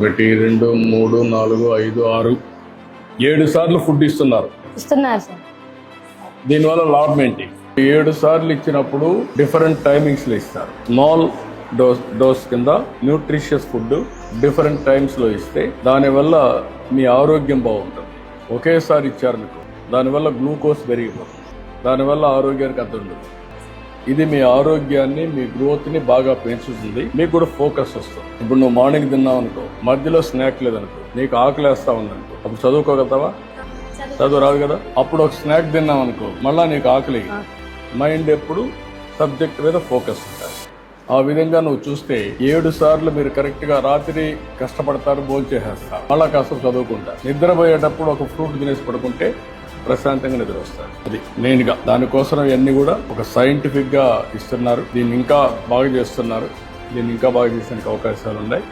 1 2 3 4 5 6 7 సార్లు ఫుడ్ ఇస్తున్నారు. సార్. దీనివల్ల లాభం ఏంటి? 7 సార్లు ఇచ్చినప్పుడు డిఫరెంట్ టైమింగ్స్లో ఇస్తారు. స్మాల్ డోస్ కింద న్యూట్రిషియస్ ఫుడ్ డిఫరెంట్ టైమ్స్లో ఇస్తే దానివల్ల మీ ఆరోగ్యం బాగుంటుంది. ఒకేసారి ఇచ్చారు మీకు, దానివల్ల గ్లూకోజ్ పెరిగిపోతుంది, దానివల్ల ఆరోగ్యానికి అర్థం ఉండదు. ఇది మీ ఆరోగ్యాన్ని, మీ గ్రోత్ని బాగా పెంచుతుంది. మీకు కూడా ఫోకస్ వస్తుంది. ఇప్పుడు నువ్వు మార్నింగ్ తిన్నావు అనుకో, మధ్యలో స్నాక్ లేదనుకో, నీకు ఆకలి వేస్తా ఉందనుకో, అప్పుడు చదువుకోగలుగుతావా? చదువు రాదు కదా. అప్పుడు ఒక స్నాక్ తిన్నావు అనుకో, మళ్ళా నీకు ఆకలి. మైండ్ ఎప్పుడు సబ్జెక్ట్ మీద ఫోకస్ ఉంటుంది. ఆ విధంగా నువ్వు చూస్తే 7 సార్లు మీరు కరెక్ట్గా రాత్రి కష్టపడతారు, భోజనం చేసేస్తారు, మళ్ళా కాస్త చదువుకుంటారు. నిద్రపోయేటప్పుడు ఒక ఫ్రూట్ తినేసి పడుకుంటే ప్రశాంతంగా నిద్ర వస్తారు. అది మెయిన్గా దానికోసం ఇవన్నీ కూడా ఒక సైంటిఫిక్గా ఇస్తున్నారు. దీన్ని ఇంకా బాగా చేస్తున్నారు. దీన్ని ఇంకా బాగా చేసేందుకు అవకాశాలు ఉన్నాయి.